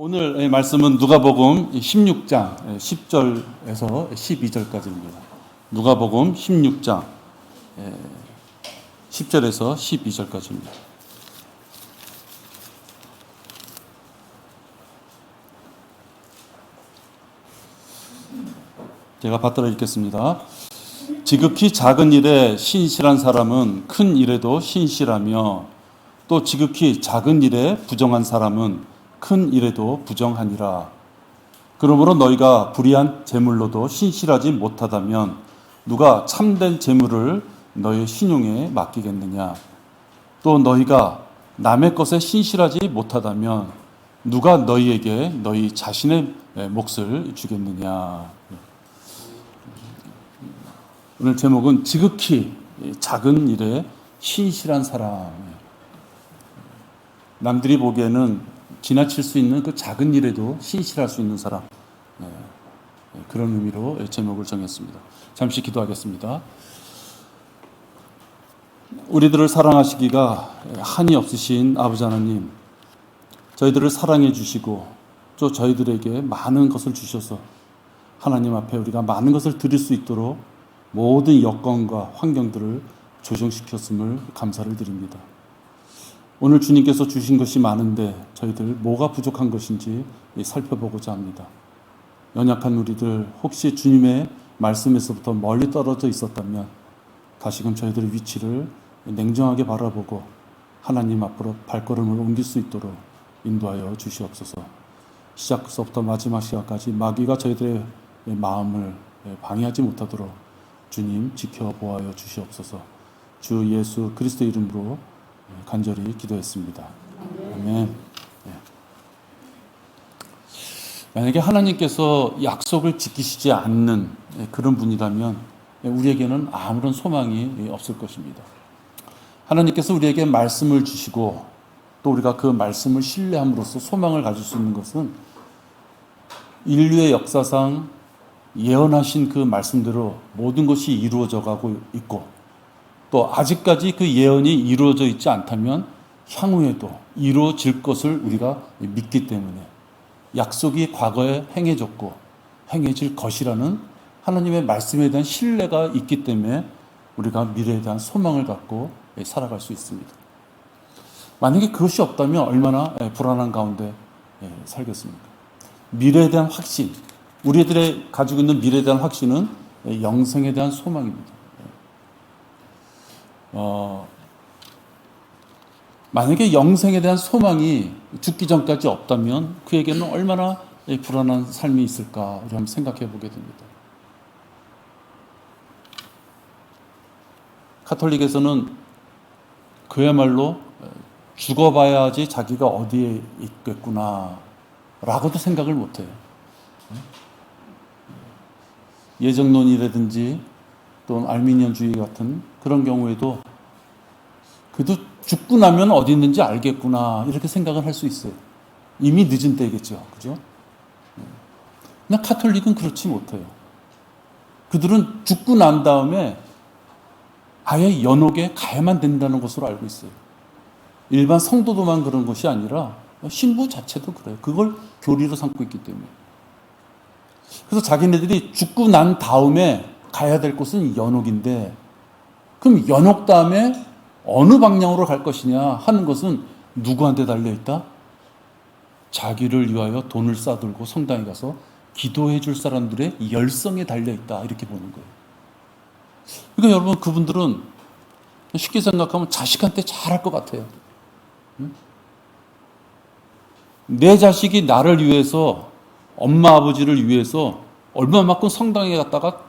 오늘 말씀은 누가복음 16장 10절에서 12절까지입니다. 누가복음 16장 10절에서 12절까지입니다. 제가 받들어 읽겠습니다. 지극히 작은 일에 신실한 사람은 큰 일에도 신실하며 또 지극히 작은 일에 부정한 사람은 큰 일에도 부정하니라. 그러므로 너희가 불의한 재물로도 신실하지 못하다면 누가 참된 재물을 너희 신용에 맡기겠느냐. 또 너희가 남의 것에 신실하지 못하다면 누가 너희에게 너희 자신의 몫을 주겠느냐. 오늘 제목은 지극히 작은 일에 신실한 사람. 남들이 보기에는 지나칠 수 있는 그 작은 일에도 신실할 수 있는 사람, 그런 의미로 제목을 정했습니다. 잠시 기도하겠습니다. 우리들을 사랑하시기가 한이 없으신 아버지 하나님, 저희들을 사랑해 주시고 또 저희들에게 많은 것을 주셔서 하나님 앞에 우리가 많은 것을 드릴 수 있도록 모든 여건과 환경들을 조정시켰음을 감사를 드립니다. 오늘 주님께서 주신 것이 많은데 저희들 뭐가 부족한 것인지 살펴보고자 합니다. 연약한 우리들, 혹시 주님의 말씀에서부터 멀리 떨어져 있었다면 다시금 저희들의 위치를 냉정하게 바라보고 하나님 앞으로 발걸음을 옮길 수 있도록 인도하여 주시옵소서. 시작서부터 마지막 시간까지 마귀가 저희들의 마음을 방해하지 못하도록 주님 지켜보아여 주시옵소서. 주 예수 그리스도 이름으로 간절히 기도했습니다. 아멘. 만약에 하나님께서 약속을 지키시지 않는 그런 분이라면 우리에게는 아무런 소망이 없을 것입니다. 하나님께서 우리에게 말씀을 주시고 또 우리가 그 말씀을 신뢰함으로써 소망을 가질 수 있는 것은 인류의 역사상 예언하신 그 말씀대로 모든 것이 이루어져 가고 있고 또 아직까지 그 예언이 이루어져 있지 않다면 향후에도 이루어질 것을 우리가 믿기 때문에 약속이 과거에 행해졌고 행해질 것이라는 하나님의 말씀에 대한 신뢰가 있기 때문에 우리가 미래에 대한 소망을 갖고 살아갈 수 있습니다. 만약에 그것이 없다면 얼마나 불안한 가운데 살겠습니까? 미래에 대한 확신, 우리들의 가지고 있는 미래에 대한 확신은 영생에 대한 소망입니다. 만약에 영생에 대한 소망이 죽기 전까지 없다면 그에게는 얼마나 불안한 삶이 있을까 한번 생각해 보게 됩니다. 카톨릭에서는 그야말로 죽어봐야지 자기가 어디에 있겠구나 라고도 생각을 못해요. 예정론이라든지 또 알미니언주의 같은 그런 경우에도 그래도 죽고 나면 어디 있는지 알겠구나 이렇게 생각을 할 수 있어요. 이미 늦은 때겠죠. 그죠? 그러나 카톨릭은 그렇지 못해요. 그들은 죽고 난 다음에 아예 연옥에 가야만 된다는 것으로 알고 있어요. 일반 성도도만 그런 것이 아니라 신부 자체도 그래요. 그걸 교리로 삼고 있기 때문에. 그래서 자기네들이 죽고 난 다음에 가야 될 곳은 연옥인데 그럼 연옥 다음에 어느 방향으로 갈 것이냐 하는 것은 누구한테 달려있다? 자기를 위하여 돈을 싸들고 성당에 가서 기도해 줄 사람들의 열성에 달려있다 이렇게 보는 거예요. 그러니까 여러분 그분들은 쉽게 생각하면 자식한테 잘할 것 같아요. 내 자식이 나를 위해서 엄마 아버지를 위해서 얼마만큼 성당에 갔다가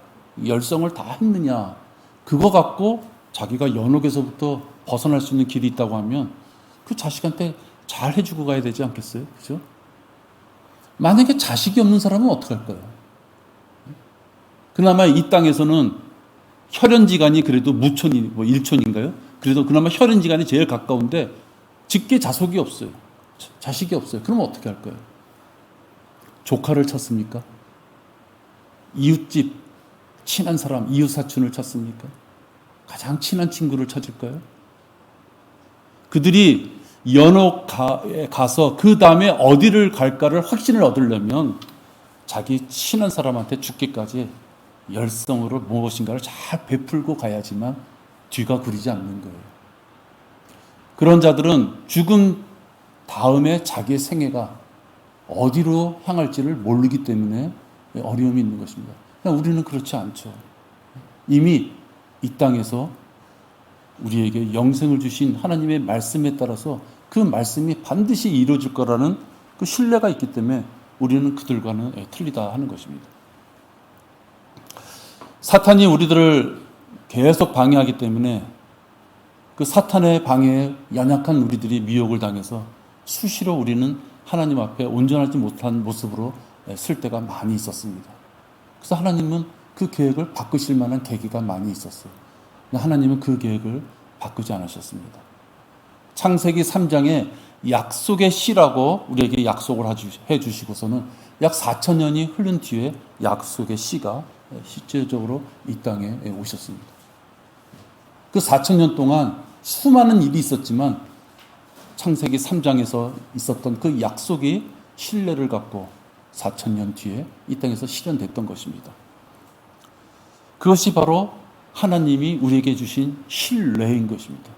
열성을 다 했느냐 그거 갖고 자기가 연옥에서부터 벗어날 수 있는 길이 있다고 하면 그 자식한테 잘 해주고 가야 되지 않겠어요? 그죠? 만약에 자식이 없는 사람은 어떻게 할까요? 그나마 이 땅에서는 혈연지간이 그래도 무촌이 뭐 일촌인가요? 그래도 그나마 혈연지간이 제일 가까운데 직계 자속이 없어요. 자식이 없어요. 그러면 어떻게 할까요? 조카를 찾습니까? 이웃집 친한 사람, 이웃 사촌을 찾습니까? 가장 친한 친구를 찾을까요? 그들이 연옥에 가서 그 다음에 어디를 갈까를 확신을 얻으려면 자기 친한 사람한테 죽기까지 열성으로 무엇인가를 잘 베풀고 가야지만 뒤가 구리지 않는 거예요. 그런 자들은 죽음 다음에 자기의 생애가 어디로 향할지를 모르기 때문에 어려움이 있는 것입니다. 우리는 그렇지 않죠. 이미 이 땅에서 우리에게 영생을 주신 하나님의 말씀에 따라서 그 말씀이 반드시 이루어질 거라는 그 신뢰가 있기 때문에 우리는 그들과는 틀리다 하는 것입니다. 사탄이 우리들을 계속 방해하기 때문에 그 사탄의 방해에 연약한 우리들이 미혹을 당해서 수시로 우리는 하나님 앞에 온전하지 못한 모습으로 쓸 때가 많이 있었습니다. 그래서 하나님은 그 계획을 바꾸실 만한 계기가 많이 있었어요. 하나님은 그 계획을 바꾸지 않으셨습니다. 창세기 3장에 약속의 씨라고 우리에게 약속을 해주시고서는 약 4,000년이 흐른 뒤에 약속의 씨가 실제적으로 이 땅에 오셨습니다. 그 4,000년 동안 수많은 일이 있었지만 창세기 3장에서 있었던 그 약속이 신뢰를 갖고 4,000년 뒤에 이 땅에서 실현됐던 것입니다. 그것이 바로 하나님이 우리에게 주신 신뢰인 것입니다.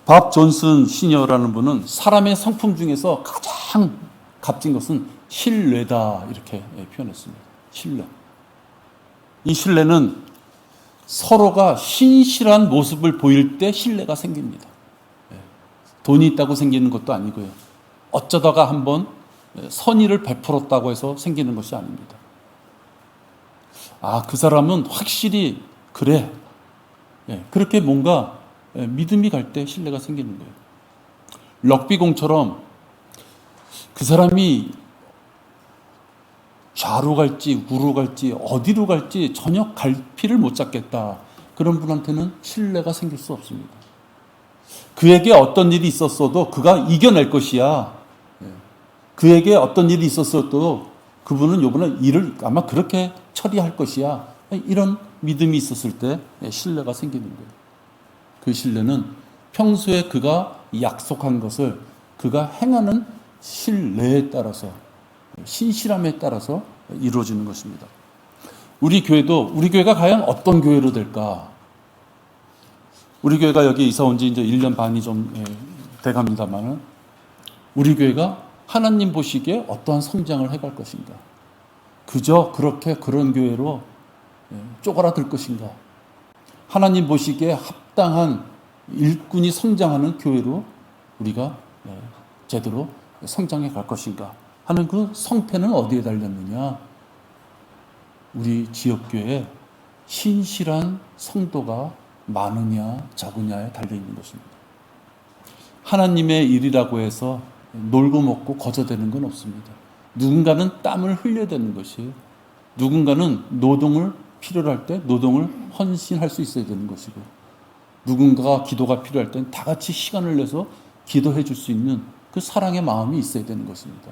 밥 존슨 시니어라는 분은 사람의 성품 중에서 가장 값진 것은 신뢰다 이렇게 표현했습니다. 신뢰. 이 신뢰는 서로가 신실한 모습을 보일 때 신뢰가 생깁니다. 돈이 있다고 생기는 것도 아니고요. 어쩌다가 한번 선의를 베풀었다고 해서 생기는 것이 아닙니다. 그 사람은 확실히 그래. 그렇게 뭔가 믿음이 갈 때 신뢰가 생기는 거예요. 럭비공처럼 그 사람이 좌로 갈지 우로 갈지 어디로 갈지 전혀 갈피를 못 잡겠다. 그런 분한테는 신뢰가 생길 수 없습니다. 그에게 어떤 일이 있었어도 그가 이겨낼 것이야. 그에게 어떤 일이 있었어도 그분은 이번에 일을 아마 그렇게 처리할 것이야. 이런 믿음이 있었을 때 신뢰가 생기는 거예요. 그 신뢰는 평소에 그가 약속한 것을 그가 행하는 신뢰에 따라서 신실함에 따라서 이루어지는 것입니다. 우리 교회가 과연 어떤 교회로 될까? 우리 교회가 여기 이사 온 지 이제 1년 반이 좀 돼갑니다만 우리 교회가 하나님 보시기에 어떠한 성장을 해갈 것인가? 그저 그렇게 그런 교회로 쪼그라들 것인가? 하나님 보시기에 합당한 일꾼이 성장하는 교회로 우리가 제대로 성장해 갈 것인가 하는 그 성패는 어디에 달렸느냐? 우리 지역교회에 신실한 성도가 많으냐 적으냐에 달려있는 것입니다. 하나님의 일이라고 해서 놀고 먹고 거저되는 건 없습니다. 누군가는 땀을 흘려야 되는 것이에요. 누군가는 노동을 필요로 할 때 노동을 헌신할 수 있어야 되는 것이고 누군가가 기도가 필요할 땐 다 같이 시간을 내서 기도해 줄 수 있는 그 사랑의 마음이 있어야 되는 것입니다.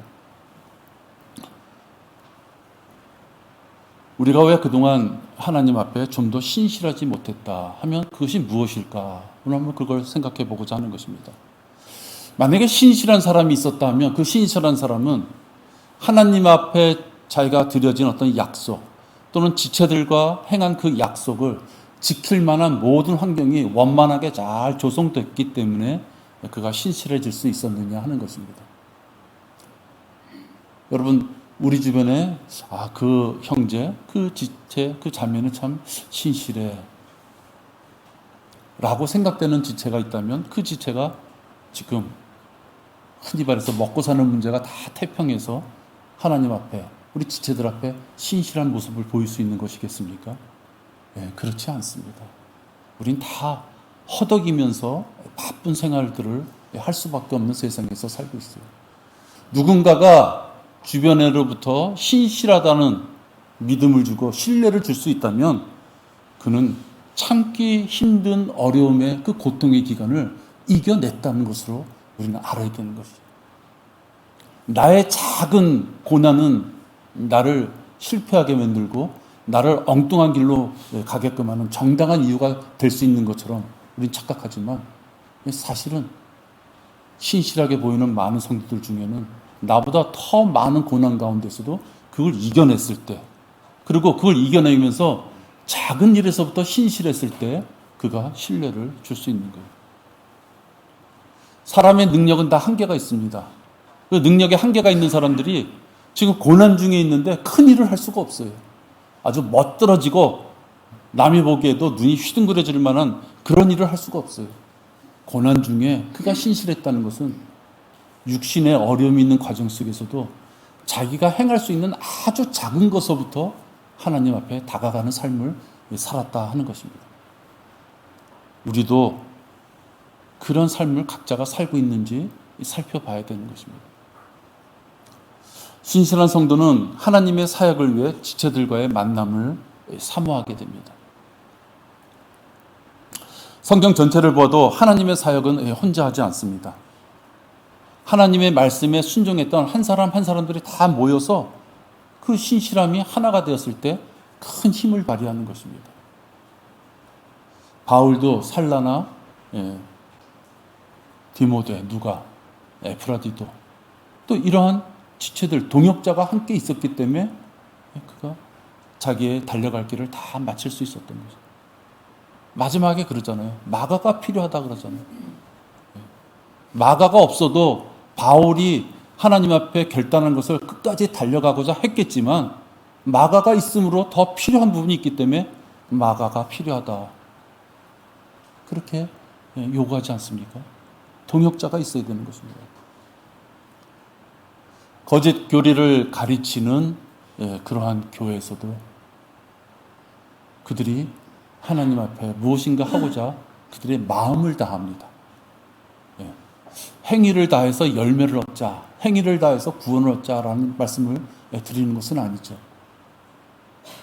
우리가 왜 그동안 하나님 앞에 좀 더 신실하지 못했다 하면 그것이 무엇일까? 오늘 한번 그걸 생각해 보고자 하는 것입니다. 만약에 신실한 사람이 있었다 하면 그 신실한 사람은 하나님 앞에 자기가 드려진 어떤 약속 또는 지체들과 행한 그 약속을 지킬 만한 모든 환경이 원만하게 잘 조성됐기 때문에 그가 신실해질 수 있었느냐 하는 것입니다. 여러분 우리 주변에 그 형제, 그 지체, 그 자매는 참 신실해 라고 생각되는 지체가 있다면 그 지체가 지금 흔히 말해서 먹고 사는 문제가 다 태평해서 하나님 앞에 우리 지체들 앞에 신실한 모습을 보일 수 있는 것이겠습니까? 그렇지 않습니다. 우린 다 허덕이면서 바쁜 생활들을 할 수밖에 없는 세상에서 살고 있어요. 누군가가 주변으로부터 신실하다는 믿음을 주고 신뢰를 줄 수 있다면 그는 참기 힘든 어려움의 그 고통의 기간을 이겨냈다는 것으로 우리는 알아야 되는 것이죠. 나의 작은 고난은 나를 실패하게 만들고 나를 엉뚱한 길로 가게끔 하는 정당한 이유가 될 수 있는 것처럼 우리는 착각하지만 사실은 신실하게 보이는 많은 성도들 중에는 나보다 더 많은 고난 가운데서도 그걸 이겨냈을 때, 그리고 그걸 이겨내면서 작은 일에서부터 신실했을 때 그가 신뢰를 줄 수 있는 거예요. 사람의 능력은 다 한계가 있습니다. 그 능력에 한계가 있는 사람들이 지금 고난 중에 있는데 큰 일을 할 수가 없어요. 아주 멋들어지고 남이 보기에도 눈이 휘둥그레질 만한 그런 일을 할 수가 없어요. 고난 중에 그가 신실했다는 것은 육신의 어려움이 있는 과정 속에서도 자기가 행할 수 있는 아주 작은 것서부터 하나님 앞에 다가가는 삶을 살았다 하는 것입니다. 우리도 그런 삶을 각자가 살고 있는지 살펴봐야 되는 것입니다. 신실한 성도는 하나님의 사역을 위해 지체들과의 만남을 사모하게 됩니다. 성경 전체를 봐도 하나님의 사역은 혼자 하지 않습니다. 하나님의 말씀에 순종했던 한 사람 한 사람들이 다 모여서 그 신실함이 하나가 되었을 때 큰 힘을 발휘하는 것입니다. 바울도 살라나 디모데, 누가, 에프라디도 또 이러한 지체들, 동역자가 함께 있었기 때문에 그가 자기의 달려갈 길을 다 마칠 수 있었던 거죠. 마지막에 그러잖아요. 마가가 필요하다 그러잖아요. 마가가 없어도 바울이 하나님 앞에 결단한 것을 끝까지 달려가고자 했겠지만 마가가 있으므로 더 필요한 부분이 있기 때문에 마가가 필요하다. 그렇게 요구하지 않습니까? 동역자가 있어야 되는 것입니다. 거짓 교리를 가르치는 그러한 교회에서도 그들이 하나님 앞에 무엇인가 하고자 그들의 마음을 다합니다. 행위를 다해서 열매를 얻자, 행위를 다해서 구원을 얻자라는 말씀을 드리는 것은 아니죠.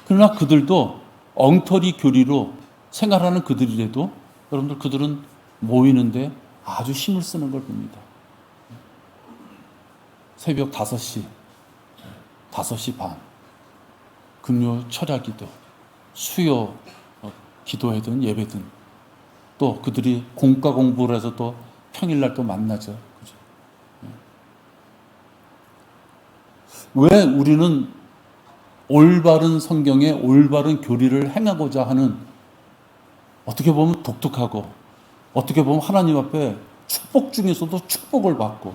그러나 그들도 엉터리 교리로 생활하는 그들이라도 여러분들 그들은 모이는데 아주 힘을 쓰는 걸 봅니다. 새벽 5시, 5시 반, 금요 철야기도, 수요 기도회든 예배든 또 그들이 공과 공부를 해서 또 평일날 또 만나죠. 그죠? 왜 우리는 올바른 성경에 올바른 교리를 행하고자 하는 어떻게 보면 독특하고 어떻게 보면 하나님 앞에 축복 중에서도 축복을 받고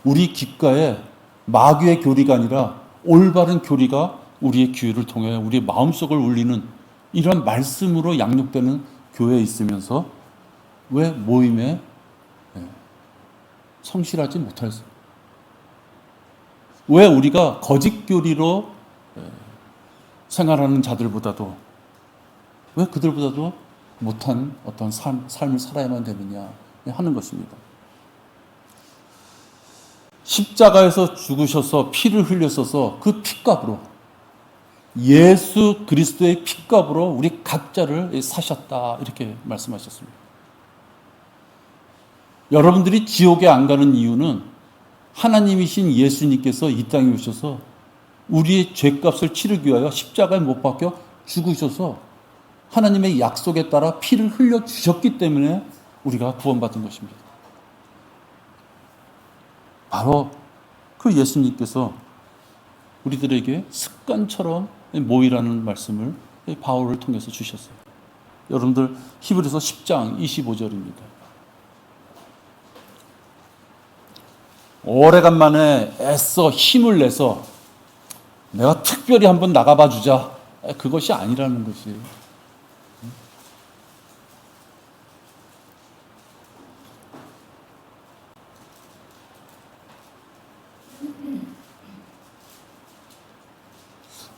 우리 귓가에 마귀의 교리가 아니라 올바른 교리가 우리의 귀를 통해 우리의 마음속을 울리는 이런 말씀으로 양육되는 교회에 있으면서 왜 모임에 성실하지 못할까? 왜 우리가 거짓 교리로 생활하는 자들보다도 왜 그들보다도 못한 어떤 삶을 살아야만 되느냐 하는 것입니다. 십자가에서 죽으셔서 피를 흘렸어서 그 피값으로 예수 그리스도의 피값으로 우리 각자를 사셨다 이렇게 말씀하셨습니다. 여러분들이 지옥에 안 가는 이유는 하나님이신 예수님께서 이 땅에 오셔서 우리의 죄값을 치르기 위하여 십자가에 못 박혀 죽으셔서 하나님의 약속에 따라 피를 흘려주셨기 때문에 우리가 구원받은 것입니다. 바로 그 예수님께서 우리들에게 습관처럼 모이라는 말씀을 바울을 통해서 주셨어요. 여러분들 히브리서 10장 25절입니다. 오래간만에 애써 힘을 내서 내가 특별히 한번 나가봐 주자. 그것이 아니라는 것이에요.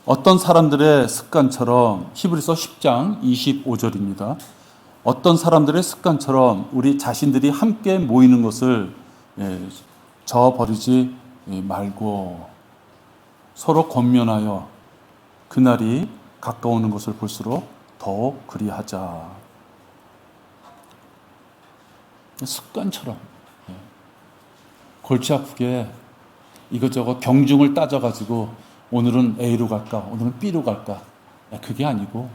어떤 사람들의 습관처럼 히브리서 10장 25절입니다. 어떤 사람들의 습관처럼 우리 자신들이 함께 모이는 것을 저버리지 말고 서로 권면하여 그날이 가까우는 것을 볼수록 더욱 그리하자. 습관처럼 골치 아프게 이것저것 경중을 따져가지고 오늘은 A로 갈까 오늘은 B로 갈까 그게 아니고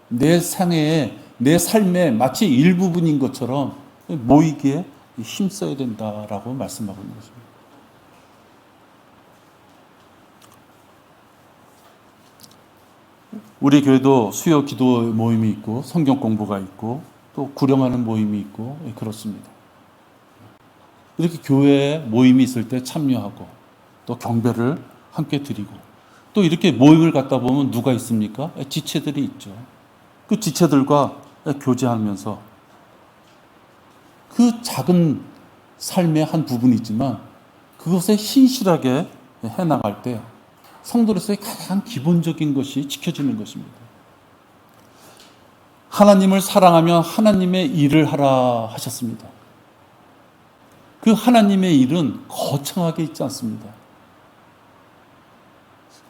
내 삶의 마치 일부분인 것처럼 모이기에 힘써야 된다라고 말씀하고 있는 것입니다. 우리 교회도 수요 기도 모임이 있고 성경 공부가 있고 또 구령하는 모임이 있고 그렇습니다. 이렇게 교회에 모임이 있을 때 참여하고 또 경배를 함께 드리고 또 이렇게 모임을 갖다 보면 누가 있습니까? 지체들이 있죠. 그 지체들과 교제하면서 그 작은 삶의 한 부분이지만 그것에 신실하게 해나갈 때 성도로서의 가장 기본적인 것이 지켜지는 것입니다. 하나님을 사랑하며 하나님의 일을 하라 하셨습니다. 그 하나님의 일은 거창하게 있지 않습니다.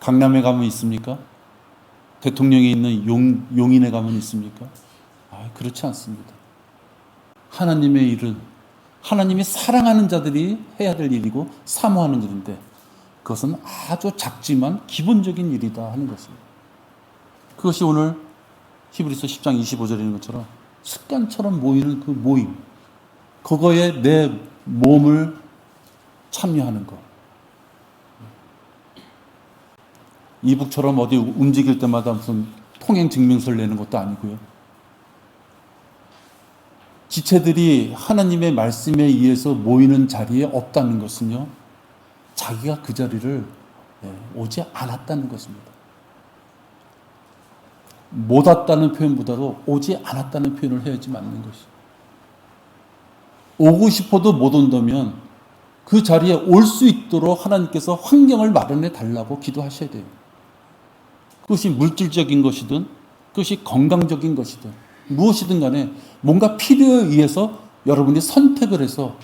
강남에 가면 있습니까? 대통령이 있는 용인에 가면 있습니까? 그렇지 않습니다. 하나님의 일은 하나님이 사랑하는 자들이 해야 될 일이고 사모하는 일인데 그것은 아주 작지만 기본적인 일이다 하는 것입니다. 그것이 오늘 히브리서 10장 25절에 있는 것처럼 습관처럼 모이는 그 모임, 그거에 내 몸을 참여하는 것. 이북처럼 어디 움직일 때마다 무슨 통행 증명서를 내는 것도 아니고요. 지체들이 하나님의 말씀에 의해서 모이는 자리에 없다는 것은요, 자기가 그 자리를 오지 않았다는 것입니다. 못 왔다는 표현보다도 오지 않았다는 표현을 해야지 맞는 것이죠. 오고 싶어도 못 온다면 그 자리에 올 수 있도록 하나님께서 환경을 마련해 달라고 기도하셔야 돼요. 그것이 물질적인 것이든 그것이 건강적인 것이든 무엇이든 간에 뭔가 필요에 의해서 여러분이 선택을 해서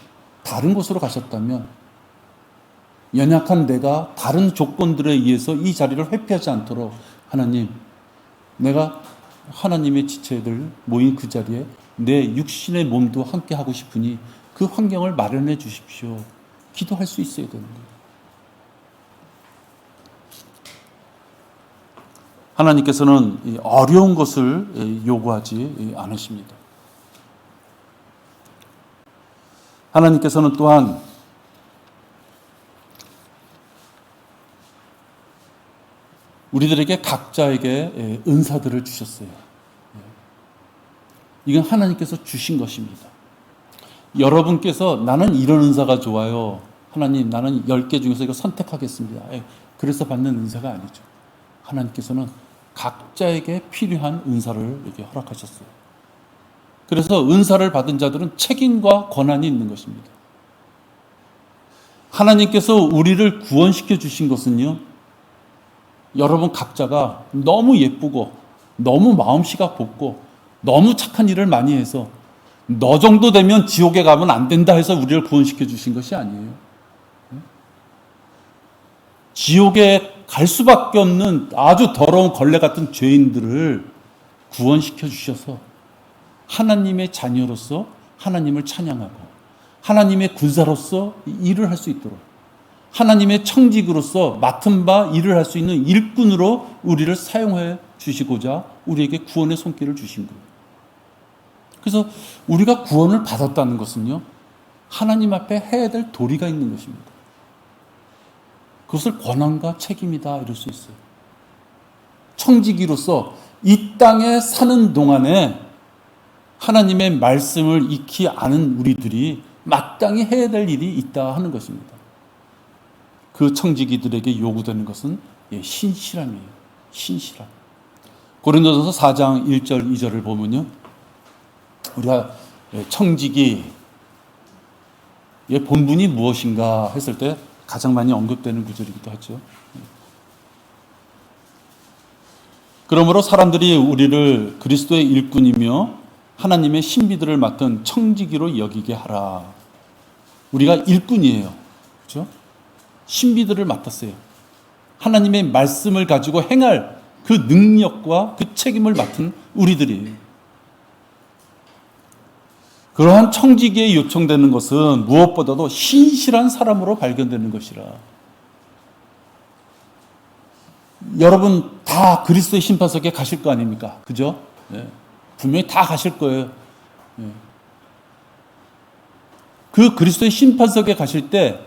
다른 곳으로 가셨다면 연약한 내가 다른 조건들에 의해서 이 자리를 회피하지 않도록 하나님, 내가 하나님의 지체들 모인 그 자리에 내 육신의 몸도 함께 하고 싶으니 그 환경을 마련해 주십시오. 기도할 수 있어야 되는 거예요. 하나님께서는 어려운 것을 요구하지 않으십니다. 하나님께서는 또한 우리들에게 각자에게 은사들을 주셨어요. 이건 하나님께서 주신 것입니다. 여러분께서 나는 이런 은사가 좋아요. 하나님, 나는 10개 중에서 이거 선택하겠습니다. 그래서 받는 은사가 아니죠. 하나님께서는 각자에게 필요한 은사를 이렇게 허락하셨어요. 그래서 은사를 받은 자들은 책임과 권한이 있는 것입니다. 하나님께서 우리를 구원시켜 주신 것은요, 여러분 각자가 너무 예쁘고 너무 마음씨가 곱고 너무 착한 일을 많이 해서 너 정도 되면 지옥에 가면 안 된다 해서 우리를 구원시켜 주신 것이 아니에요. 지옥에 갈 수밖에 없는 아주 더러운 걸레 같은 죄인들을 구원시켜 주셔서 하나님의 자녀로서 하나님을 찬양하고 하나님의 군사로서 일을 할 수 있도록 하나님의 청직으로서 맡은 바 일을 할 수 있는 일꾼으로 우리를 사용해 주시고자 우리에게 구원의 손길을 주신 거예요. 그래서 우리가 구원을 받았다는 것은요, 하나님 앞에 해야 될 도리가 있는 것입니다. 그것을 권한과 책임이다 이럴 수 있어요. 청지기로서 이 땅에 사는 동안에 하나님의 말씀을 익히 아는 우리들이 마땅히 해야 될 일이 있다 하는 것입니다. 그 청지기들에게 요구되는 것은 신실함이에요. 신실함. 고린도전서 4장 1절 2절을 보면요, 우리가 청지기의 본분이 무엇인가 했을 때 가장 많이 언급되는 구절이기도 하죠. 그러므로 사람들이 우리를 그리스도의 일꾼이며 하나님의 신비들을 맡은 청지기로 여기게 하라. 우리가 일꾼이에요. 그렇죠? 신비들을 맡았어요. 하나님의 말씀을 가지고 행할 그 능력과 그 책임을 맡은 우리들이에요. 그러한 청지기에 요청되는 것은 무엇보다도 신실한 사람으로 발견되는 것이라. 여러분 다 그리스도의 심판석에 가실 거 아닙니까? 그죠? 네. 분명히 다 가실 거예요. 네. 그 그리스도의 심판석에 가실 때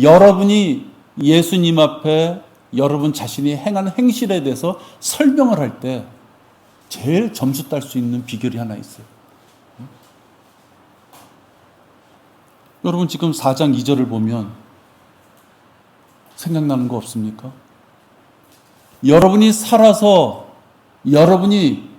여러분이 예수님 앞에 여러분 자신이 행하는 행실에 대해서 설명을 할 때 제일 점수 딸 수 있는 비결이 하나 있어요. 여러분 지금 4장 2절을 보면 생각나는 거 없습니까? 여러분이 살아서 여러분이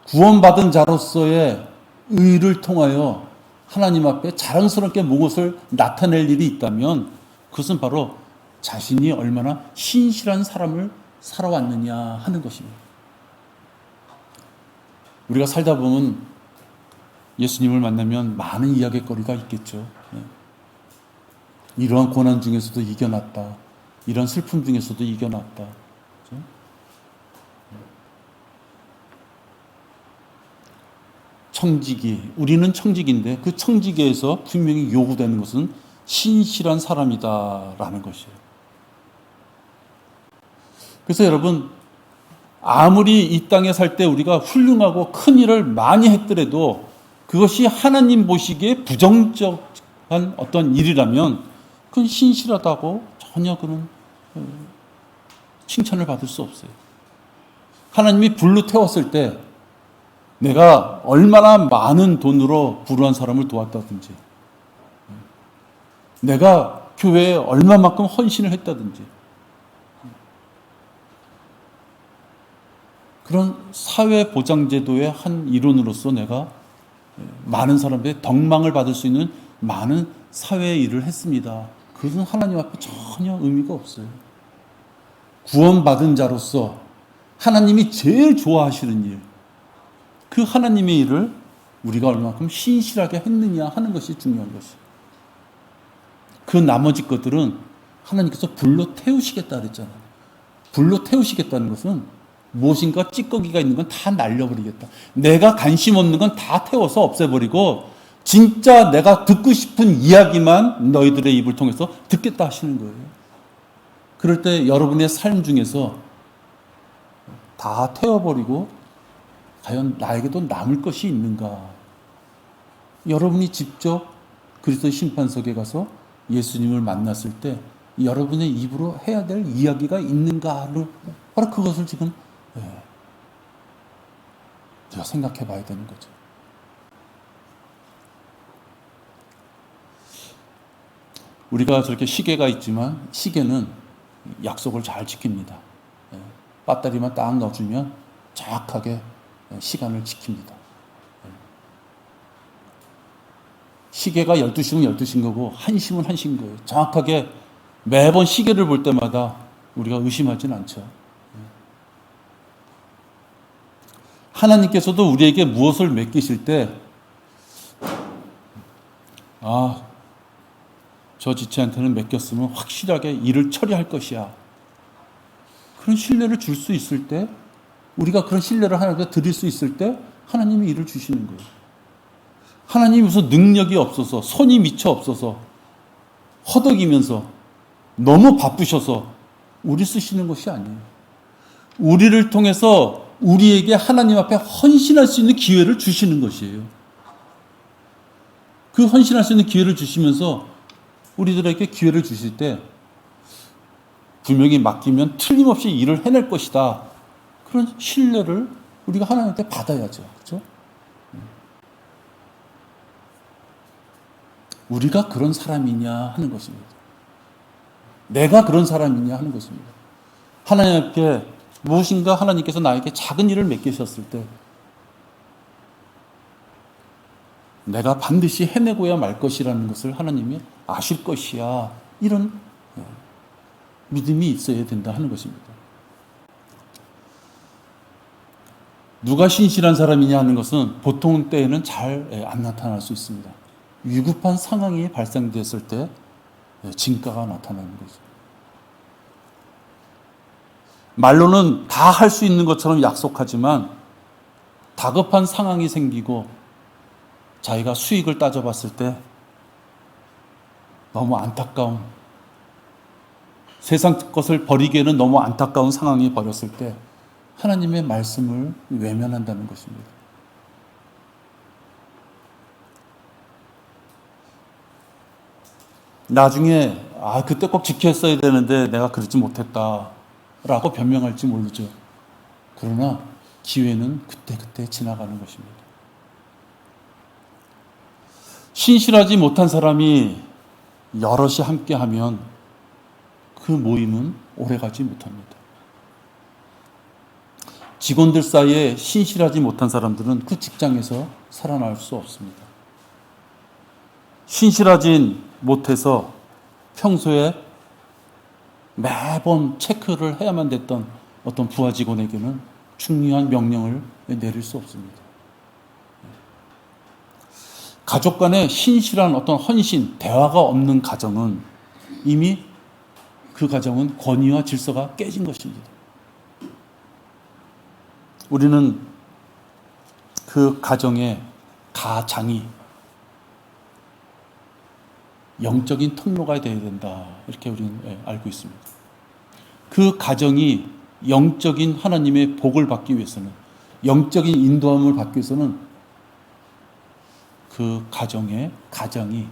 구원받은 자로서의 의를 통하여 하나님 앞에 자랑스럽게 무엇을 나타낼 일이 있다면 그것은 바로 자신이 얼마나 신실한 사람을 살아왔느냐 하는 것입니다. 우리가 살다 보면 예수님을 만나면 많은 이야기거리가 있겠죠. 이러한 고난 중에서도 이겨났다. 이런 슬픔 중에서도 이겨났다. 그렇죠? 청지기, 우리는 청지기인데 그 청지기에서 분명히 요구되는 것은 신실한 사람이다라는 것이에요. 그래서 여러분, 아무리 이 땅에 살 때 우리가 훌륭하고 큰 일을 많이 했더라도 그것이 하나님 보시기에 부정적한 어떤 일이라면 그건 신실하다고 전혀 그런 칭찬을 받을 수 없어요. 하나님이 불로 태웠을 때 내가 얼마나 많은 돈으로 불우한 사람을 도왔다든지 내가 교회에 얼마만큼 헌신을 했다든지 그런 사회보장제도의 한 일원으로서 내가 많은 사람들의 덕망을 받을 수 있는 많은 사회의 일을 했습니다. 그것은 하나님 앞에 전혀 의미가 없어요. 구원받은 자로서 하나님이 제일 좋아하시는 일, 그 하나님의 일을 우리가 얼마큼 신실하게 했느냐 하는 것이 중요한 것이에요. 그 나머지 것들은 하나님께서 불로 태우시겠다 그랬잖아요. 불로 태우시겠다는 것은 무엇인가 찌꺼기가 있는 건 다 날려버리겠다. 내가 관심 없는 건 다 태워서 없애버리고 진짜 내가 듣고 싶은 이야기만 너희들의 입을 통해서 듣겠다 하시는 거예요. 그럴 때 여러분의 삶 중에서 다 태워버리고 과연 나에게도 남을 것이 있는가? 여러분이 직접 그리스도의 심판석에 가서 예수님을 만났을 때 여러분의 입으로 해야 될 이야기가 있는가를 바로 그것을 지금 제가 생각해 봐야 되는 거죠. 우리가 저렇게 시계가 있지만 시계는 약속을 잘 지킵니다. 배터리만 딱 넣어주면 정확하게 시간을 지킵니다. 시계가 12시면 12시인 거고 1시면 1시인 거예요. 정확하게 매번 시계를 볼 때마다 우리가 의심하진 않죠. 하나님께서도 우리에게 무엇을 맡기실 때 저 지체한테는 맡겼으면 확실하게 일을 처리할 것이야. 그런 신뢰를 줄 수 있을 때 우리가 그런 신뢰를 하나님께 드릴 수 있을 때 하나님이 일을 주시는 거예요. 하나님이 무슨 능력이 없어서 손이 미쳐 없어서 허덕이면서 너무 바쁘셔서 우리 쓰시는 것이 아니에요. 우리를 통해서 우리에게 하나님 앞에 헌신할 수 있는 기회를 주시는 것이에요. 그 헌신할 수 있는 기회를 주시면서 우리들에게 기회를 주실 때 분명히 맡기면 틀림없이 일을 해낼 것이다. 그런 신뢰를 우리가 하나님한테 받아야죠. 그렇죠? 우리가 그런 사람이냐 하는 것입니다. 내가 그런 사람이냐 하는 것입니다. 하나님 앞에 무엇인가 하나님께서 나에게 작은 일을 맡기셨을 때 내가 반드시 해내고야 말 것이라는 것을 하나님이 아실 것이야. 이런 믿음이 있어야 된다 하는 것입니다. 누가 신실한 사람이냐 하는 것은 보통 때에는 잘 안 나타날 수 있습니다. 위급한 상황이 발생됐을 때 진가가 나타나는 거죠. 말로는 다 할 수 있는 것처럼 약속하지만 다급한 상황이 생기고 자기가 수익을 따져봤을 때 너무 안타까운, 세상 것을 버리기에는 너무 안타까운 상황이 벌어졌을 때 하나님의 말씀을 외면한다는 것입니다. 나중에 그때 꼭 지켰어야 되는데 내가 그러지 못했다 라고 변명할지 모르죠. 그러나 기회는 그때그때 지나가는 것입니다. 신실하지 못한 사람이 여럿이 함께하면 그 모임은 오래가지 못합니다. 직원들 사이에 신실하지 못한 사람들은 그 직장에서 살아날 수 없습니다. 신실하진 못해서 평소에 매번 체크를 해야만 됐던 어떤 부하 직원에게는 중요한 명령을 내릴 수 없습니다. 가족 간의 신실한 어떤 헌신, 대화가 없는 가정은 이미 그 가정은 권위와 질서가 깨진 것입니다. 우리는 그 가정의 가장이 영적인 통로가 되어야 된다. 이렇게 우리는 알고 있습니다. 그 가정이 영적인 하나님의 복을 받기 위해서는, 영적인 인도함을 받기 위해서는 그 가장이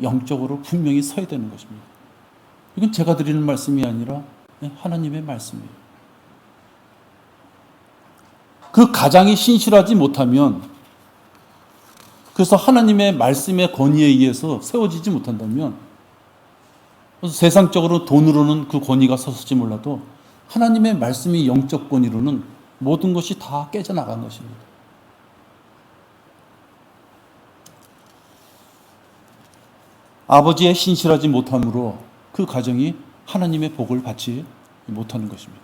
영적으로 분명히 서야 되는 것입니다. 이건 제가 드리는 말씀이 아니라 하나님의 말씀이에요. 그 가장이 신실하지 못하면, 그래서 하나님의 말씀의 권위에 의해서 세워지지 못한다면, 세상적으로 돈으로는 그 권위가 섰을지 몰라도 하나님의 말씀이 영적 권위로는 모든 것이 다 깨져나간 것입니다. 아버지의 신실하지 못함으로 그 가정이 하나님의 복을 받지 못하는 것입니다.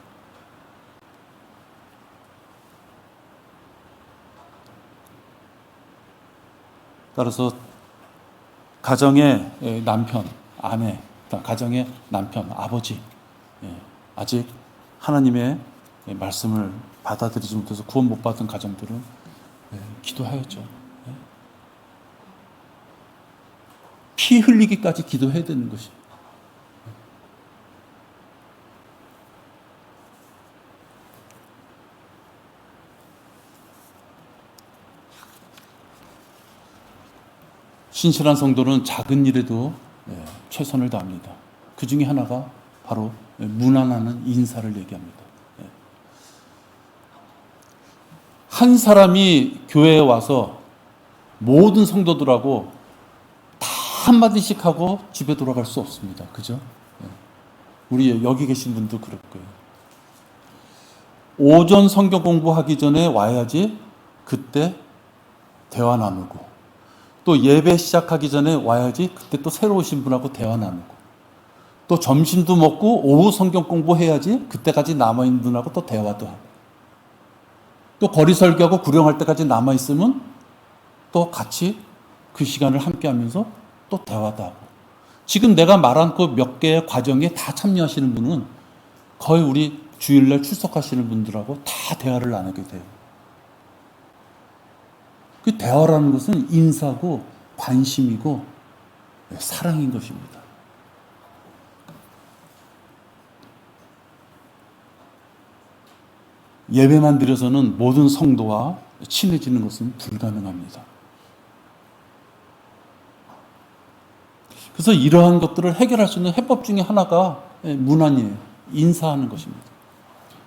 따라서 가정의 남편, 아내, 가정의 남편, 아버지, 아직 하나님의 말씀을 받아들이지 못해서 구원 못 받은 가정들은 기도하였죠. 피 흘리기까지 기도해야 되는 것이. 신실한 성도는 작은 일에도 최선을 다합니다. 그 중에 하나가 바로 무난하는 인사를 얘기합니다. 한 사람이 교회에 와서 모든 성도들하고 다 한마디씩 하고 집에 돌아갈 수 없습니다. 그죠? 우리 여기 계신 분도 그럴 거예요. 오전 성경 공부하기 전에 와야지 그때 대화 나누고, 또 예배 시작하기 전에 와야지 그때 또 새로 오신 분하고 대화 나누고, 또 점심도 먹고 오후 성경 공부해야지 그때까지 남아있는 분하고 또 대화도 하고, 또 거리 설교하고 구령할 때까지 남아있으면 또 같이 그 시간을 함께 하면서 또 대화도 하고. 지금 내가 말한 그 몇 개의 과정에 다 참여하시는 분은 거의 우리 주일날 출석하시는 분들하고 다 대화를 나누게 돼요. 그 대화라는 것은 인사고 관심이고 사랑인 것입니다. 예배만 드려서는 모든 성도와 친해지는 것은 불가능합니다. 그래서 이러한 것들을 해결할 수 있는 해법 중에 하나가 문안이에요. 인사하는 것입니다.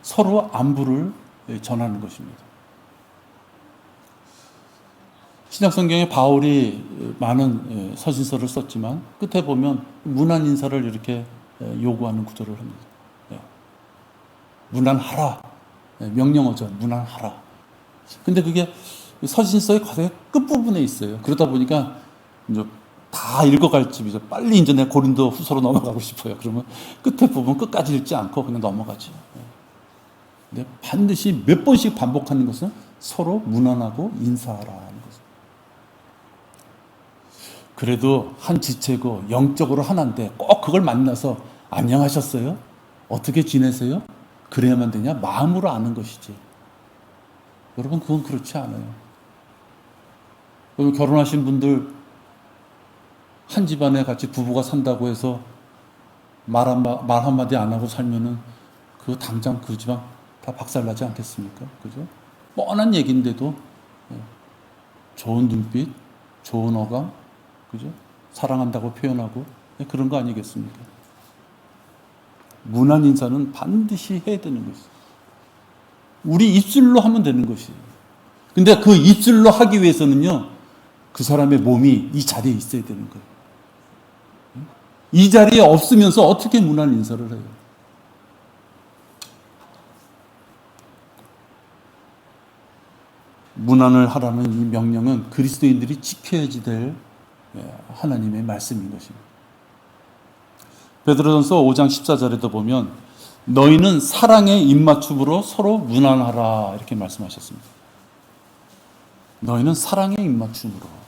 서로 안부를 전하는 것입니다. 신약성경에 바울이 많은 서신서를 썼지만 끝에 보면 문안 인사를 이렇게 요구하는 구절을 합니다. 문안하라. 명령어죠. 문안하라. 근데 그게 서신서의 가장 끝부분에 있어요. 그러다 보니까 이제 다 읽어갈 집이죠. 빨리 이제 내가 고린도 후서로 넘어가고 싶어요. 그러면 끝에 부분 끝까지 읽지 않고 그냥 넘어가죠. 근데 반드시 몇 번씩 반복하는 것은 서로 문안하고 인사하라 하는 거죠. 그래도 한 지체고 영적으로 하나인데 꼭 그걸 만나서 안녕하셨어요? 어떻게 지내세요? 그래야만 되냐? 마음으로 아는 것이지. 여러분, 그건 그렇지 않아요. 여러분, 결혼하신 분들 한 집안에 같이 부부가 산다고 해서 말 한마디 안 하고 살면은 그 당장 그 집안 다 박살나지 않겠습니까? 그죠? 뻔한 얘기인데도 좋은 눈빛, 좋은 어감, 그죠? 사랑한다고 표현하고 그런 거 아니겠습니까? 문안 인사는 반드시 해야 되는 것이에요. 우리 입술로 하면 되는 것이에요. 근데 그 입술로 하기 위해서는요, 그 사람의 몸이 이 자리에 있어야 되는 거예요. 이 자리에 없으면서 어떻게 문안 인사를 해요? 문안을 하라는 이 명령은 그리스도인들이 지켜야지 될 하나님의 말씀인 것입니다. 베드로전서 5장 14절에도 보면 너희는 사랑의 입맞춤으로 서로 문안하라 이렇게 말씀하셨습니다. 너희는 사랑의 입맞춤으로.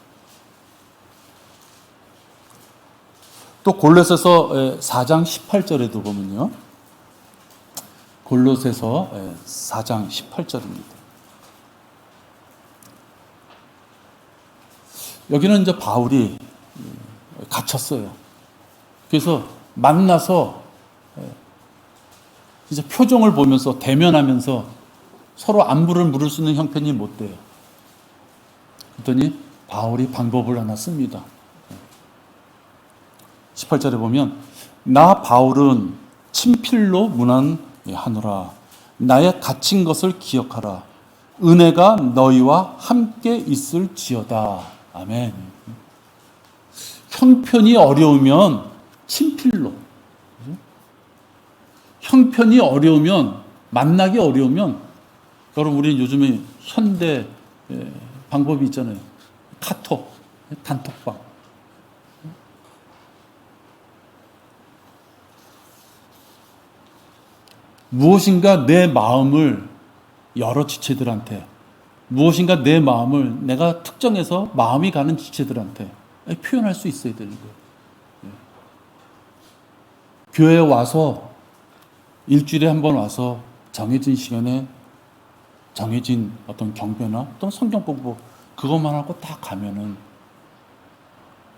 또 골로새서 4장 18절에도 보면요. 골로새서 4장 18절입니다. 여기는 이제 바울이 갇혔어요. 그래서 만나서 이제 표정을 보면서 대면하면서 서로 안부를 물을 수 있는 형편이 못 돼요. 그랬더니 바울이 방법을 하나 씁니다. 18절에 보면 나 바울은 친필로 문안하노라. 나의 갇힌 것을 기억하라. 은혜가 너희와 함께 있을지어다. 아멘. 형편이 어려우면 친필로, 형편이 어려우면, 만나기 어려우면, 여러분 우리 요즘에 현대 방법이 있잖아요. 카톡, 단톡방. 무엇인가 내 마음을 여러 지체들한테, 무엇인가 내 마음을 내가 특정해서 마음이 가는 지체들한테 표현할 수 있어야 되는 거예요. 교회에 와서 일주일에 한 번 와서 정해진 시간에 정해진 어떤 경배나 어떤 성경 공부 그것만 하고 딱 가면은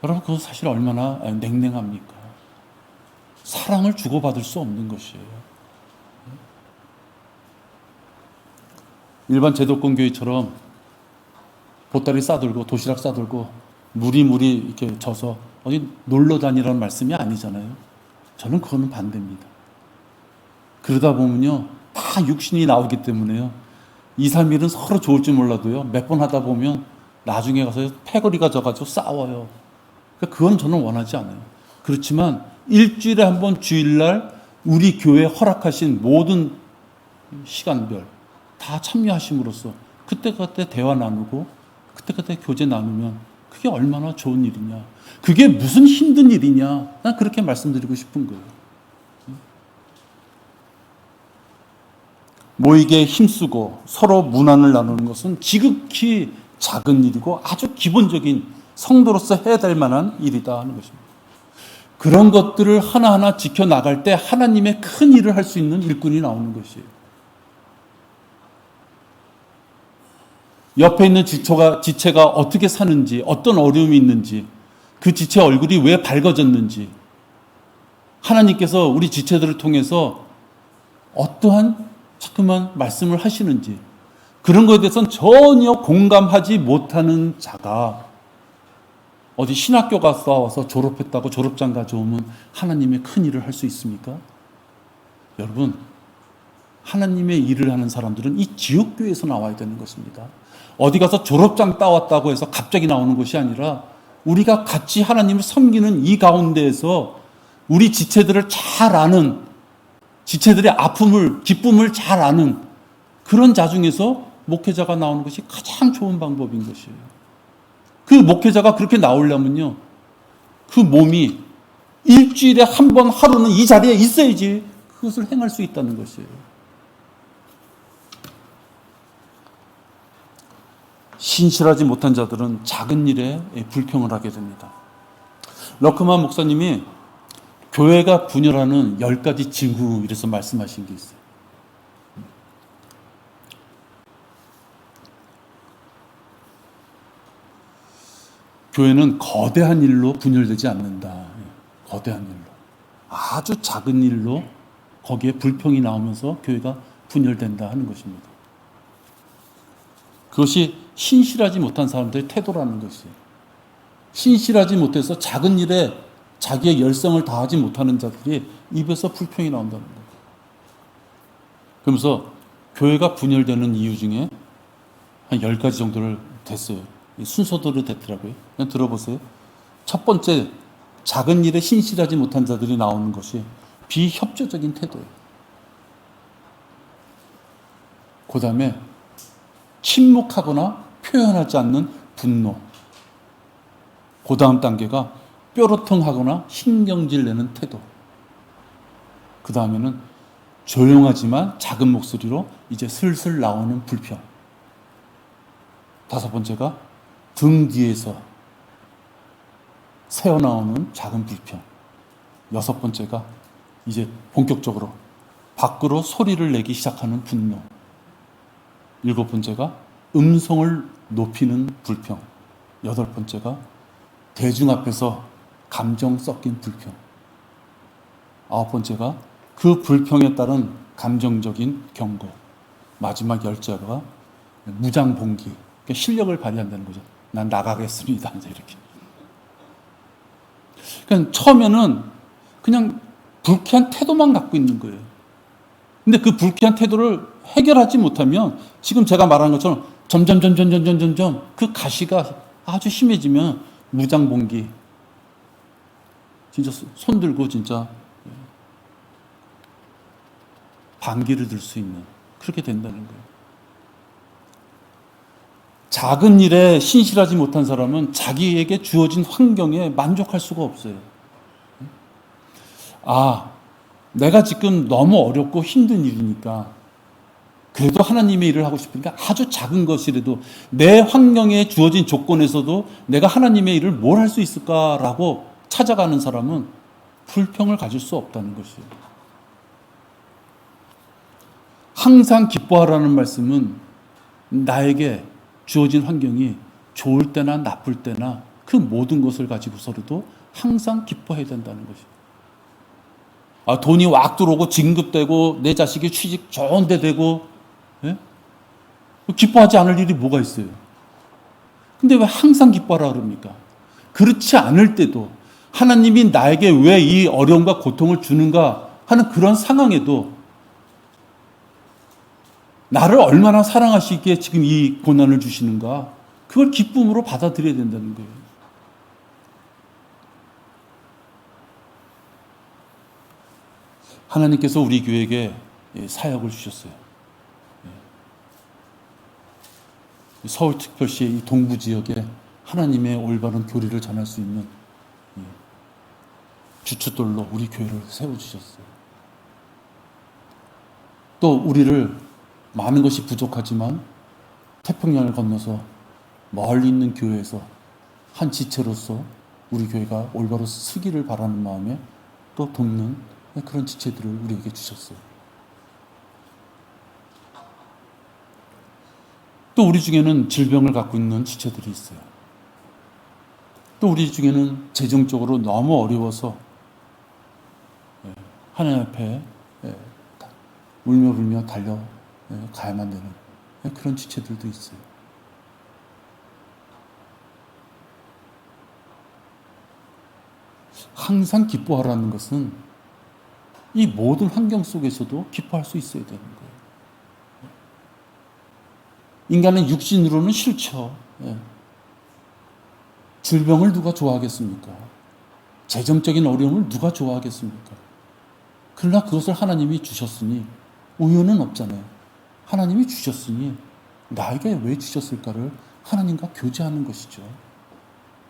여러분 그건 사실 얼마나 냉랭합니까? 사랑을 주고받을 수 없는 것이에요. 일반 제도권 교회처럼 보따리 싸들고 도시락 싸들고 무리무리 이렇게 져서 어디 놀러 다니라는 말씀이 아니잖아요. 저는 그거는 반대입니다. 그러다 보면요 다 육신이 나오기 때문에요 2, 3일은 서로 좋을 줄 몰라도요 몇 번 하다 보면 나중에 가서 패거리가 져가지고 싸워요. 그건 저는 원하지 않아요. 그렇지만 일주일에 한 번 주일날 우리 교회에 허락하신 모든 시간별 다 참여하심으로써 그때그때 대화 나누고 그때그때 교제 나누면 그게 얼마나 좋은 일이냐. 그게 무슨 힘든 일이냐. 난 그렇게 말씀드리고 싶은 거예요. 모이게 힘쓰고 서로 문안을 나누는 것은 지극히 작은 일이고 아주 기본적인 성도로서 해야 될 만한 일이다 하는 것입니다. 그런 것들을 하나하나 지켜나갈 때 하나님의 큰 일을 할 수 있는 일꾼이 나오는 것이에요. 옆에 있는 지체가 어떻게 사는지, 어떤 어려움이 있는지, 그 지체 얼굴이 왜 밝아졌는지, 하나님께서 우리 지체들을 통해서 어떠한 자꾸만 말씀을 하시는지, 그런 것에 대해서는 전혀 공감하지 못하는 자가 어디 신학교 갔다 와서 졸업했다고 졸업장 가져오면 하나님의 큰 일을 할 수 있습니까? 여러분, 하나님의 일을 하는 사람들은 이 지옥교회에서 나와야 되는 것입니다. 어디 가서 졸업장 따왔다고 해서 갑자기 나오는 것이 아니라 우리가 같이 하나님을 섬기는 이 가운데에서 우리 지체들을 잘 아는, 지체들의 아픔을, 기쁨을 잘 아는 그런 자 중에서 목회자가 나오는 것이 가장 좋은 방법인 것이에요. 그 목회자가 그렇게 나오려면요, 그 몸이 일주일에 한 번 하루는 이 자리에 있어야지 그것을 행할 수 있다는 것이에요. 신실하지 못한 자들은 작은 일에 불평을 하게 됩니다. 러크만 목사님이 교회가 분열하는 10가지 징후 이래서 말씀하신 게 있어요. 교회는 거대한 일로 분열되지 않는다. 거대한 일로. 아주 작은 일로 거기에 불평이 나오면서 교회가 분열된다 하는 것입니다. 그것이 신실하지 못한 사람들의 태도라는 것이에요. 신실하지 못해서 작은 일에 자기의 열성을 다하지 못하는 자들이 입에서 불평이 나온다는 거예요. 그러면서 교회가 분열되는 이유 중에 한 10가지 정도를 됐어요. 순서대로 됐더라고요. 그냥 들어보세요. 첫 번째, 작은 일에 신실하지 못한 자들이 나오는 것이 비협조적인 태도예요. 그 다음에 침묵하거나 표현하지 않는 분노. 그 다음 단계가 뾰로통하거나 신경질 내는 태도. 그 다음에는 조용하지만 작은 목소리로 이제 슬슬 나오는 불평. 다섯 번째가 등 뒤에서 새어나오는 작은 불평. 여섯 번째가 이제 본격적으로 밖으로 소리를 내기 시작하는 분노. 일곱 번째가 음성을 높이는 불평. 여덟 번째가 대중 앞에서 감정 섞인 불평. 아홉 번째가 그 불평에 따른 감정적인 경고. 마지막 열째가 무장봉기. 그러니까 실력을 발휘한다는 거죠. 난 나가겠습니다. 이렇게. 그러니까 처음에는 그냥 불쾌한 태도만 갖고 있는 거예요. 근데 그 불쾌한 태도를 해결하지 못하면 지금 제가 말한 것처럼 점점 그 가시가 아주 심해지면 무장봉기. 진짜 손 들고 진짜 반기를 들 수 있는 그렇게 된다는 거예요. 작은 일에 신실하지 못한 사람은 자기에게 주어진 환경에 만족할 수가 없어요. 내가 지금 너무 어렵고 힘든 일이니까 그래도 하나님의 일을 하고 싶으니까 아주 작은 것이라도 내 환경에 주어진 조건에서도 내가 하나님의 일을 뭘 할 수 있을까라고 찾아가는 사람은 불평을 가질 수 없다는 것이에요. 항상 기뻐하라는 말씀은 나에게 주어진 환경이 좋을 때나 나쁠 때나 그 모든 것을 가지고서라도 항상 기뻐해야 된다는 것이에요. 돈이 왁 들어오고 진급되고 내 자식이 취직 좋은 데 되고 기뻐하지 않을 일이 뭐가 있어요? 근데 왜 항상 기뻐하라 그럽니까? 그렇지 않을 때도 하나님이 나에게 왜 이 어려움과 고통을 주는가 하는 그런 상황에도 나를 얼마나 사랑하시기에 지금 이 고난을 주시는가 그걸 기쁨으로 받아들여야 된다는 거예요. 하나님께서 우리 교회에게 사역을 주셨어요. 서울특별시의 이 동부 지역에 하나님의 올바른 교리를 전할 수 있는 주춧돌로 우리 교회를 세워주셨어요. 또 우리를 많은 것이 부족하지만 태평양을 건너서 멀리 있는 교회에서 한 지체로서 우리 교회가 올바로 서기를 바라는 마음에 또 돕는 그런 지체들을 우리에게 주셨어요. 또 우리 중에는 질병을 갖고 있는 지체들이 있어요. 또 우리 중에는 재정적으로 너무 어려워서 하나님 앞에 울며 불며 달려가야만 되는 그런 지체들도 있어요. 항상 기뻐하라는 것은 이 모든 환경 속에서도 기뻐할 수 있어야 되는 거예요. 인간은 육신으로는 싫죠. 질병을 누가 좋아하겠습니까? 재정적인 어려움을 누가 좋아하겠습니까? 그러나 그것을 하나님이 주셨으니 우연은 없잖아요. 하나님이 주셨으니 나에게 왜 주셨을까를 하나님과 교제하는 것이죠.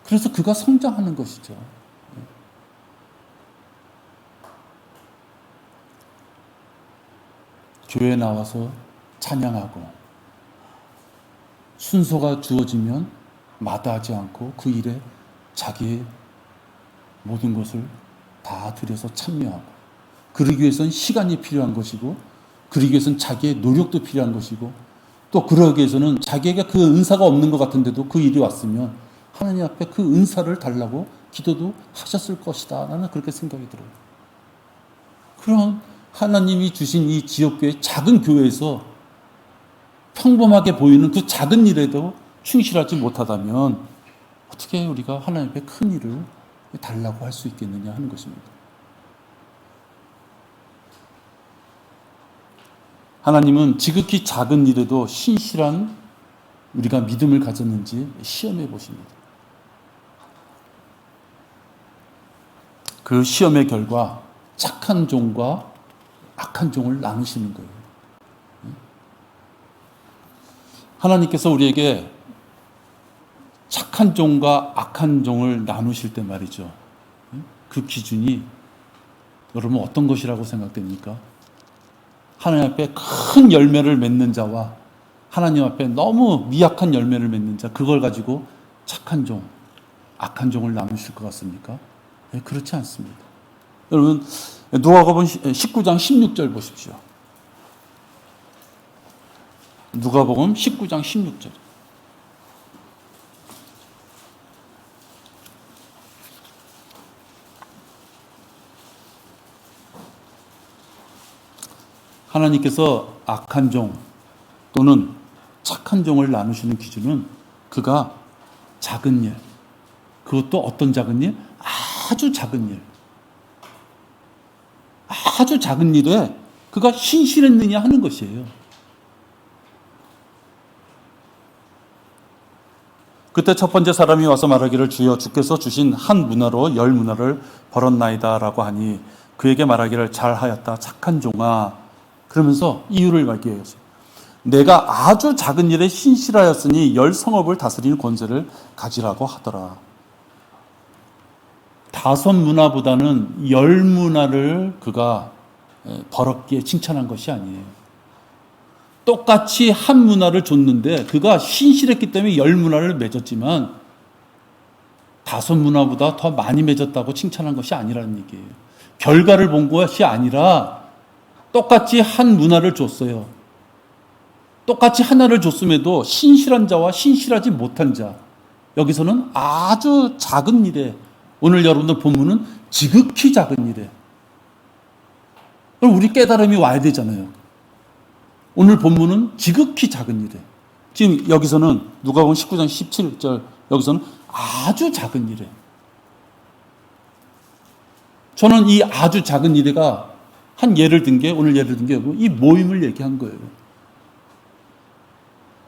그래서 그가 성장하는 것이죠. 교회에 나와서 찬양하고 순서가 주어지면 마다하지 않고 그 일에 자기의 모든 것을 다 들여서 참여하고 그러기 위해서는 시간이 필요한 것이고 그러기 위해서는 자기의 노력도 필요한 것이고 또 그러기 위해서는 자기에게 그 은사가 없는 것 같은데도 그 일이 왔으면 하나님 앞에 그 은사를 달라고 기도도 하셨을 것이다. 나는 그렇게 생각이 들어요. 그런 하나님이 주신 이 지역교회 작은 교회에서 평범하게 보이는 그 작은 일에도 충실하지 못하다면 어떻게 우리가 하나님 앞에 큰 일을 달라고 할 수 있겠느냐 하는 것입니다. 하나님은 지극히 작은 일에도 신실한 우리가 믿음을 가졌는지 시험해 보십니다. 그 시험의 결과 착한 종과 악한 종을 나누시는 거예요. 하나님께서 우리에게 착한 종과 악한 종을 나누실 때 말이죠. 그 기준이 여러분 어떤 것이라고 생각됩니까? 하나님 앞에 큰 열매를 맺는 자와 하나님 앞에 너무 미약한 열매를 맺는 자, 그걸 가지고 착한 종, 악한 종을 나누실 것 같습니까? 네, 그렇지 않습니다. 여러분, 누가복음 19장 16절 보십시오. 누가복음 19장 16절. 하나님께서 악한 종 또는 착한 종을 나누시는 기준은 그가 작은 일, 그것도 어떤 작은 일? 아주 작은 일. 아주 작은 일에 그가 신실했느냐 하는 것이에요. 그때 첫 번째 사람이 와서 말하기를 주여 주께서 주신 한 문화로 10문화를 벌었나이다 라고 하니 그에게 말하기를 잘하였다 착한 종아, 그러면서 이유를 말기해요. 내가 아주 작은 일에 신실하였으니 10성읍을 다스리는 권세를 가지라고 하더라. 5문화보다는 10문화를 그가 벌었기에 칭찬한 것이 아니에요. 똑같이 한 문화를 줬는데 그가 신실했기 때문에 10문화를 맺었지만 5문화보다 더 많이 맺었다고 칭찬한 것이 아니라는 얘기예요. 결과를 본 것이 아니라 똑같이 한 문화를 줬어요. 똑같이 하나를 줬음에도 신실한 자와 신실하지 못한 자, 여기서는 아주 작은 일에, 오늘 여러분들 본문은 지극히 작은 일에, 그럼 우리 깨달음이 와야 되잖아요. 오늘 본문은 지극히 작은 일에, 지금 여기서는 누가복음 19장 17절, 여기서는 아주 작은 일에, 저는 이 아주 작은 일에가 한 예를 든 게, 오늘 예를 든 게 이 모임을 얘기한 거예요.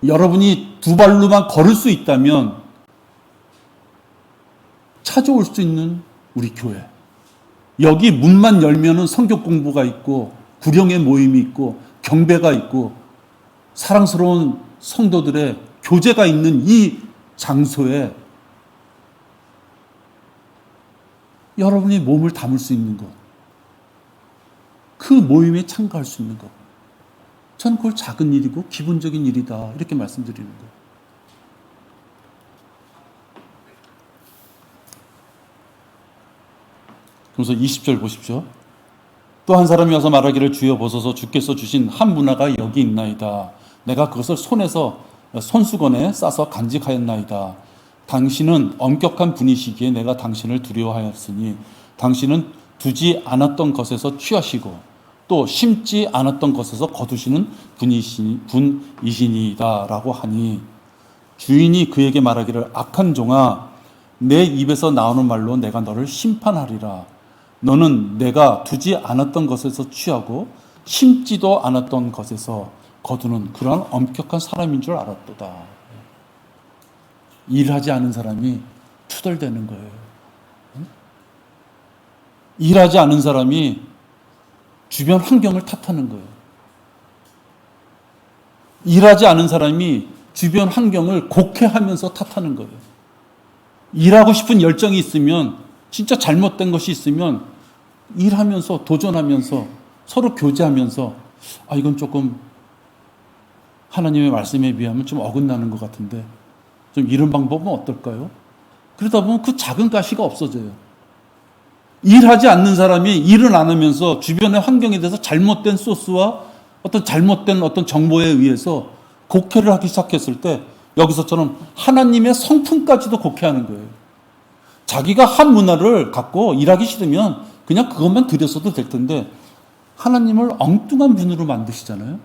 여러분이 두 발로만 걸을 수 있다면 찾아올 수 있는 우리 교회, 여기 문만 열면은 성경 공부가 있고 구령의 모임이 있고 경배가 있고 사랑스러운 성도들의 교제가 있는 이 장소에 여러분이 몸을 담을 수 있는 것, 그 모임에 참가할 수 있는 것, 저는 그걸 작은 일이고 기본적인 일이다 이렇게 말씀드리는 거예요. 그래서 20절 보십시오. 또 한 사람이 와서 말하기를 주여 보소서 주께서 주신 한 문화가 여기 있나이다. 내가 그것을 손수건에 싸서 간직하였나이다. 당신은 엄격한 분이시기에 내가 당신을 두려워하였으니 당신은 두지 않았던 것에서 취하시고 또 심지 않았던 것에서 거두시는 분이시니이다 라고 하니, 주인이 그에게 말하기를 악한 종아, 내 입에서 나오는 말로 내가 너를 심판하리라. 너는 내가 두지 않았던 것에서 취하고 심지도 않았던 것에서 거두는 그러한 엄격한 사람인 줄 알았도다. 일하지 않은 사람이 투덜대는 거예요. 일하지 않은 사람이 주변 환경을 탓하는 거예요. 일하지 않은 사람이 주변 환경을 곡해하면서 탓하는 거예요. 일하고 싶은 열정이 있으면, 진짜 잘못된 것이 있으면 일하면서 도전하면서 서로 교제하면서 이건 조금 하나님의 말씀에 비하면 좀 어긋나는 것 같은데 좀 이런 방법은 어떨까요? 그러다 보면 그 작은 가시가 없어져요. 일하지 않는 사람이 일을 안 하면서 주변의 환경에 대해서 잘못된 소스와 어떤 잘못된 어떤 정보에 의해서 곡해를 하기 시작했을 때 여기서처럼 하나님의 성품까지도 곡해하는 거예요. 자기가 한 문화를 갖고 일하기 싫으면 그냥 그것만 들였어도 될 텐데 하나님을 엉뚱한 분으로 만드시잖아요.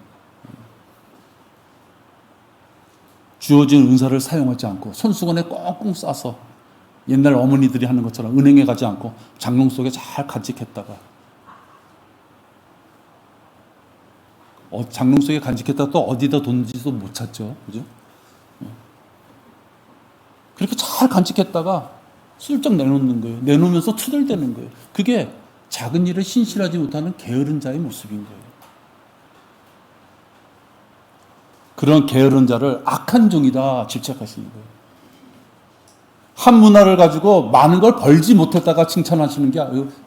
주어진 은사를 사용하지 않고 손수건에 꽁꽁 싸서 옛날 어머니들이 하는 것처럼 은행에 가지 않고 장롱 속에 잘 간직했다가 장롱 속에 간직했다가 또 어디다 뒀는지도 못 찾죠. 그죠? 그렇게 잘 간직했다가 슬쩍 내놓는 거예요. 내놓으면서 투덜대는 거예요. 그게 작은 일에 신실하지 못하는 게으른 자의 모습인 거예요. 그런 게으른 자를 악한 종이다 질책하시는 거예요. 한 문화를 가지고 많은 걸 벌지 못했다가 칭찬하시는 게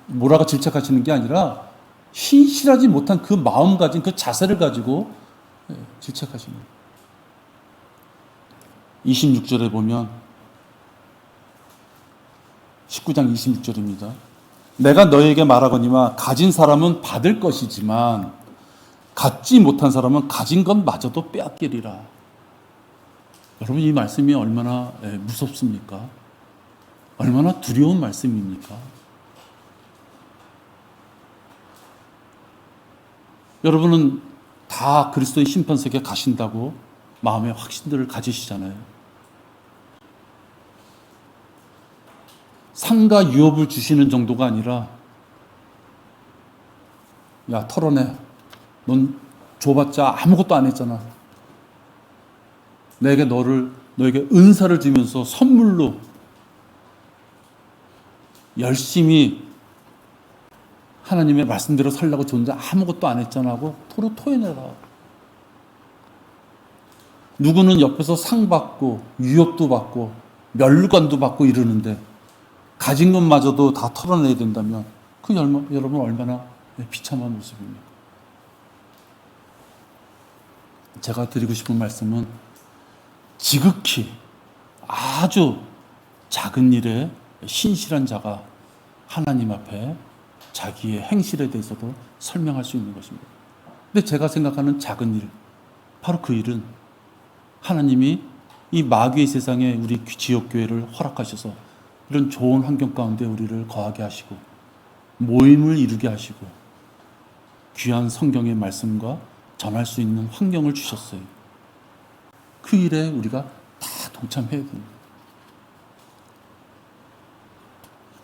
뭐라고 질책하시는 게 아니라 신실하지 못한 그 마음가짐, 그 자세를 가지고 질책하시는 거예요. 26절에 보면 19장 26절입니다. 내가 너에게 말하거니와 가진 사람은 받을 것이지만 갖지 못한 사람은 가진 것마저도 빼앗기리라. 여러분, 이 말씀이 얼마나 무섭습니까? 얼마나 두려운 말씀입니까? 여러분은 다 그리스도의 심판석에 가신다고 마음의 확신들을 가지시잖아요. 상가 유업을 주시는 정도가 아니라 야, 털어내. 넌 줘봤자 아무것도 안 했잖아. 너에게 은사를 주면서 선물로 열심히 하나님의 말씀대로 살려고 줬는데 아무것도 안 했잖아 하고 토해내라. 누구는 옆에서 상 받고 유업도 받고 멸관도 받고 이러는데 가진 것마저도 다 털어내야 된다면 여러분 얼마나 비참한 모습입니까? 제가 드리고 싶은 말씀은 지극히 아주 작은 일에 신실한 자가 하나님 앞에 자기의 행실에 대해서도 설명할 수 있는 것입니다. 근데 제가 생각하는 작은 일, 바로 그 일은 하나님이 이 마귀의 세상에 우리 지역교회를 허락하셔서 이런 좋은 환경 가운데 우리를 거하게 하시고 모임을 이루게 하시고 귀한 성경의 말씀과 전할 수 있는 환경을 주셨어요. 그 일에 우리가 다 동참해야 됩니다.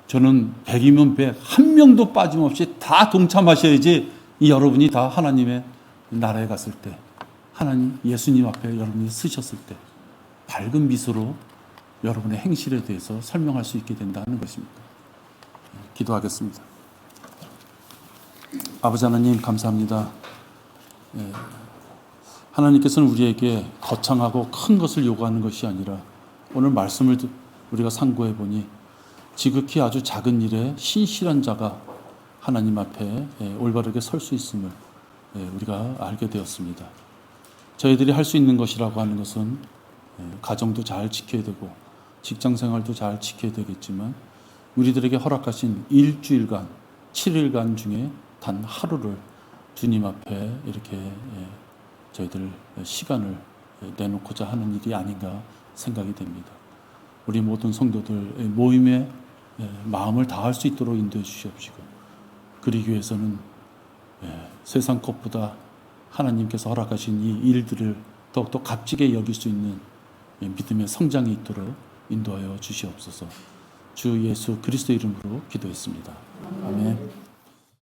저는 100이면 100, 한 명도 빠짐없이 다 동참하셔야지 여러분이 다 하나님의 나라에 갔을 때, 하나님, 예수님 앞에 여러분이 서셨을 때 밝은 미소로 여러분의 행실에 대해서 설명할 수 있게 된다는 것입니다. 기도하겠습니다. 아버지 하나님, 감사합니다. 하나님께서는 우리에게 거창하고 큰 것을 요구하는 것이 아니라 오늘 말씀을 우리가 상고해 보니 지극히 아주 작은 일에 신실한 자가 하나님 앞에 올바르게 설 수 있음을 우리가 알게 되었습니다. 저희들이 할 수 있는 것이라고 하는 것은 가정도 잘 지켜야 되고 직장생활도 잘 지켜야 되겠지만 우리들에게 허락하신 일주일간 7일간 중에 단 하루를 주님 앞에 이렇게 저희들 시간을 내놓고자 하는 일이 아닌가 생각이 됩니다. 우리 모든 성도들 모임에 마음을 다할 수 있도록 인도해 주시옵시고, 그러기 위해서는 세상 것보다 하나님께서 허락하신 이 일들을 더욱더 값지게 여길 수 있는 믿음의 성장이 있도록 인도하여 주시옵소서. 주 예수 그리스도 이름으로 기도했습니다. 아멘.